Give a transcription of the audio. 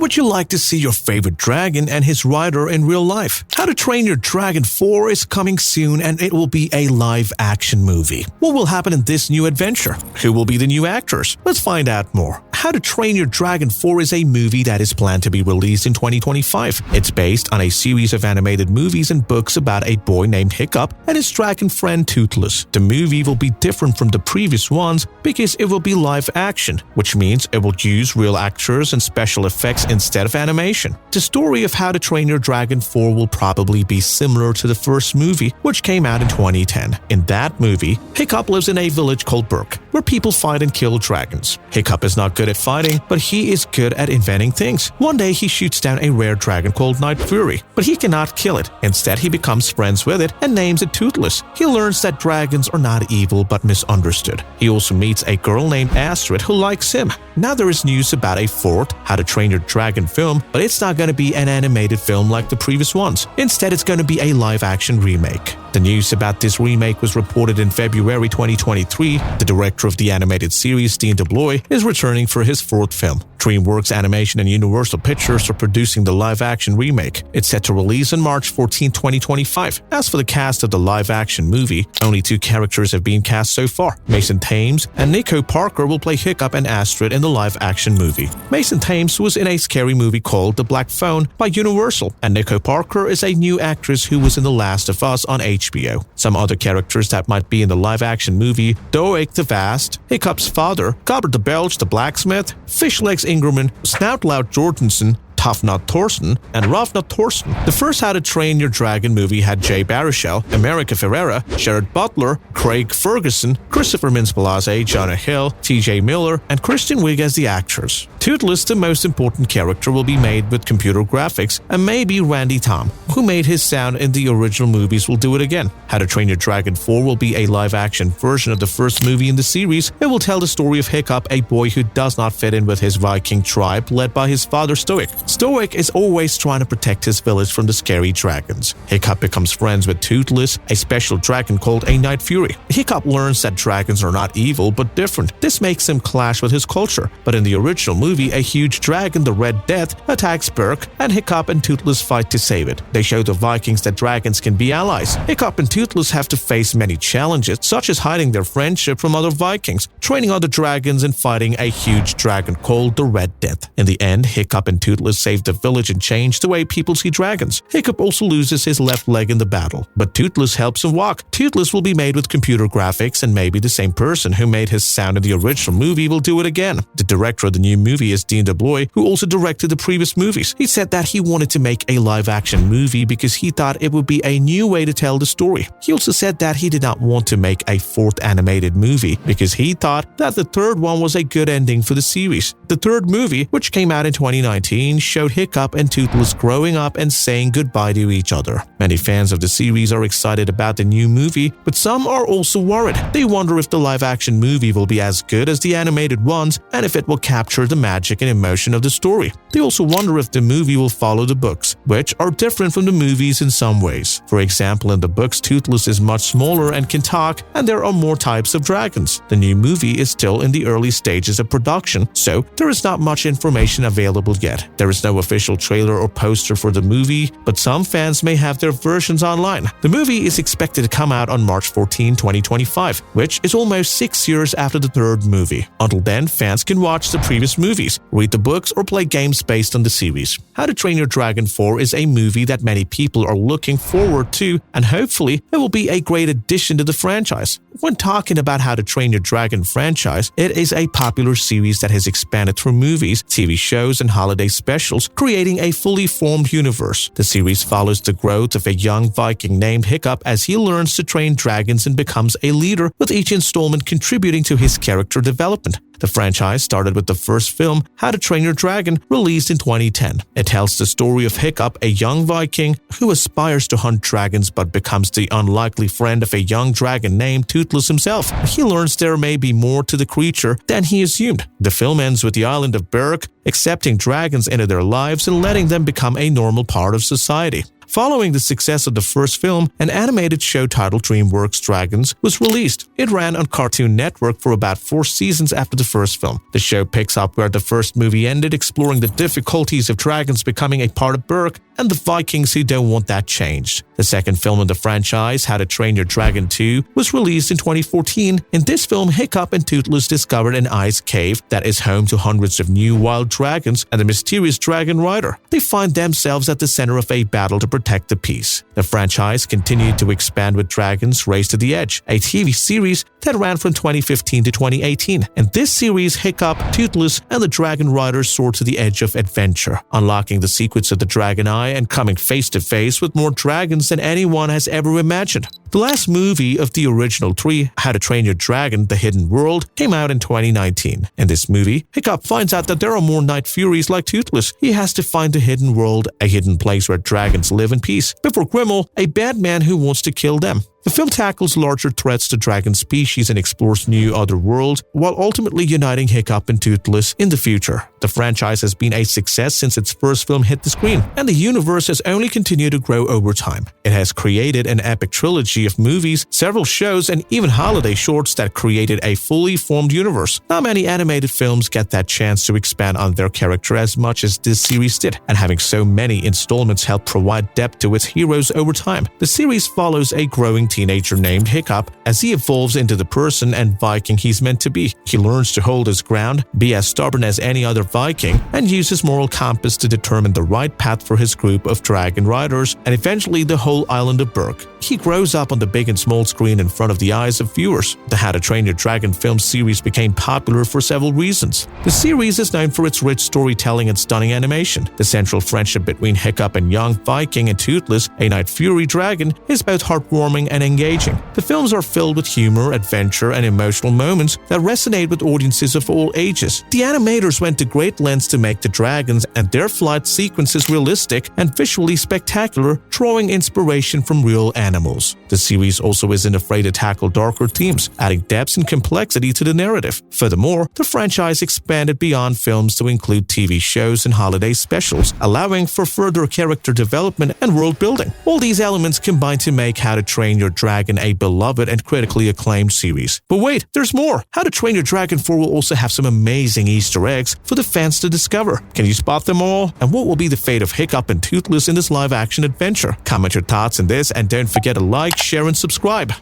would you like to see your favorite dragon and his rider in real life? How to Train Your Dragon 4 is coming soon and it will be a live-action movie. What will happen in this new adventure? Who will be the new actors? Let's find out more. How to Train Your Dragon 4 is a movie that is planned to be released in 2025. It's based on a series of animated movies and books about a boy named Hiccup and his dragon friend Toothless. The movie will be different from the previous ones because it will be live action, which means it will use real actors and special effects instead of animation. The story of How to Train Your Dragon 4 will probably be similar to the first movie, which came out in 2010. In that movie, Hiccup lives in a village called Burke, where people fight and kill dragons. Hiccup is not good at fighting, but he is good at inventing things. One day he shoots down a rare dragon called Night Fury, but he cannot kill it. Instead, he becomes friends with it and names it Toothless. He learns that dragons are not evil but misunderstood. He also meets a girl named Astrid who likes him. Now there is news about a fourth How to Train Your Dragon film, but it's not going to be an animated film like the previous ones. Instead, it's going to be a live-action remake. The news about this remake was reported in February 2023. The director of the animated series, Dean DeBlois, is returning for his fourth film. DreamWorks Animation and Universal Pictures are producing the live-action remake. It's set to release on March 14, 2025. As for the cast of the live-action movie, only 2 characters have been cast so far. Mason Thames and Nico Parker will play Hiccup and Astrid in the live-action movie. Mason Thames was in a scary movie called The Black Phone by Universal, and Nico Parker is a new actress who was in The Last of Us on HBO. Some other characters that might be in the live-action movie: Doeg the Vast, Hiccup's father, Gobber the Belch the blacksmith, Fishlegs Ingerman, Snoutlout Jorgensen, Toughnut Thorsten, and Roughnout Thorsten. The first How to Train Your Dragon movie had Jay Baruchel, America Ferrera, Jared Butler, Craig Ferguson, Christopher Mintz-Plasse, Jonah Hill, TJ Miller, and Kristen Wiig as the actors. Toothless, the most important character, will be made with computer graphics, and maybe Randy Tom, who made his sound in the original movies, will do it again. How to Train Your Dragon 4 will be a live-action version of the first movie in the series. It will tell the story of Hiccup, a boy who does not fit in with his Viking tribe led by his father Stoic. Stoic is always trying to protect his village from the scary dragons. Hiccup becomes friends with Toothless, a special dragon called a Night Fury. Hiccup learns that dragons are not evil but different. This makes him clash with his culture. But in the original movie, a huge dragon, the Red Death, attacks Burke, and Hiccup and Toothless fight to save it. They show the Vikings that dragons can be allies. Hiccup and Toothless have to face many challenges, such as hiding their friendship from other Vikings, training other dragons, and fighting a huge dragon called the Red Death. In the end, Hiccup and Toothless save the village and change the way people see dragons. Hiccup also loses his left leg in the battle, but Toothless helps him walk. Toothless will be made with computer graphics, and maybe the same person who made his sound in the original movie will do it again. The director of the new movie is Dean DeBlois, who also directed the previous movies. He said that he wanted to make a live-action movie because he thought it would be a new way to tell the story. He also said that he did not want to make a fourth animated movie because he thought that the third one was a good ending for the series. The third movie, which came out in 2019, showed Hiccup and Toothless growing up and saying goodbye to each other. Many fans of the series are excited about the new movie, but some are also worried. They wonder if the live-action movie will be as good as the animated ones and if it will capture the magic and emotion of the story. They also wonder if the movie will follow the books, which are different from the movies in some ways. For example, in the books, Toothless is much smaller and can talk, and there are more types of dragons. The new movie is still in the early stages of production, so there is not much information available yet. There is no official trailer or poster for the movie, but some fans may have their versions online. The movie is expected to come out on March 14, 2025, which is almost 6 years after the third movie. Until then, fans can watch the previous movies, read the books, or play games based on the series. How to Train Your Dragon 4 is a movie that many people are looking forward to, and hopefully it will be a great addition to the franchise. When talking about How to Train Your Dragon franchise, it is a popular series that has expanded through movies, TV shows, and holiday specials, creating a fully formed universe. The series follows the growth of a young Viking named Hiccup as he learns to train dragons and becomes a leader, with each installment contributing to his character development. The franchise started with the first film, How to Train Your Dragon, released in 2010. It tells the story of Hiccup, a young Viking who aspires to hunt dragons but becomes the unlikely friend of a young dragon named Toothless himself. He learns there may be more to the creature than he assumed. The film ends with the island of Berg accepting dragons into their lives and letting them become a normal part of society. Following the success of the first film, an animated show titled DreamWorks Dragons was released. It ran on Cartoon Network for about 4 seasons after the first film. The show picks up where the first movie ended, exploring the difficulties of dragons becoming a part of Berk and the Vikings who don't want that changed. The second film in the franchise, How to Train Your Dragon 2, was released in 2014. In this film, Hiccup and Toothless discovered an ice cave that is home to hundreds of new wild dragons and a mysterious dragon rider. They find themselves at the center of a battle to protect the peace. The franchise continued to expand with Dragons Race to the Edge, a TV series that ran from 2015 to 2018. In this series, Hiccup, Toothless, and the Dragon Riders soar to the edge of adventure, unlocking the secrets of the Dragon Eye and coming face to face with more dragons than anyone has ever imagined. The last movie of the original 3, How to Train Your Dragon: The Hidden World, came out in 2019. In this movie, Hiccup finds out that there are more Night Furies like Toothless. He has to find the hidden world, a hidden place where dragons live in peace, before Grimmel, a bad man who wants to kill them. The film tackles larger threats to dragon species and explores new other worlds, while ultimately uniting Hiccup and Toothless in the future. The franchise has been a success since its first film hit the screen, and the universe has only continued to grow over time. It has created an epic trilogy of movies, several shows, and even holiday shorts that created a fully formed universe. Not many animated films get that chance to expand on their character as much as this series did, and having so many installments helped provide depth to its heroes over time. The series follows a growing teenager named Hiccup as he evolves into the person and Viking he's meant to be. He learns to hold his ground, be as stubborn as any other Viking, and use his moral compass to determine the right path for his group of dragon riders and eventually the whole island of Berk. He grows up on the big and small screen in front of the eyes of viewers. The How to Train Your Dragon film series became popular for several reasons. The series is known for its rich storytelling and stunning animation. The central friendship between Hiccup and young Viking and Toothless, a Night Fury dragon, is both heartwarming and engaging. The films are filled with humor, adventure, and emotional moments that resonate with audiences of all ages. The animators went to great lengths to make the dragons and their flight sequences realistic and visually spectacular, drawing inspiration from real animals. The series also isn't afraid to tackle darker themes, adding depth and complexity to the narrative. Furthermore, the franchise expanded beyond films to include TV shows and holiday specials, allowing for further character development and world building. All these elements combine to make How to Train Your Dragon a beloved and critically acclaimed series. But wait, there's more! How to Train Your Dragon 4 will also have some amazing Easter eggs for the fans to discover. Can you spot them all? And what will be the fate of Hiccup and Toothless in this live-action adventure? Comment your thoughts on this and don't forget to like, share, and subscribe.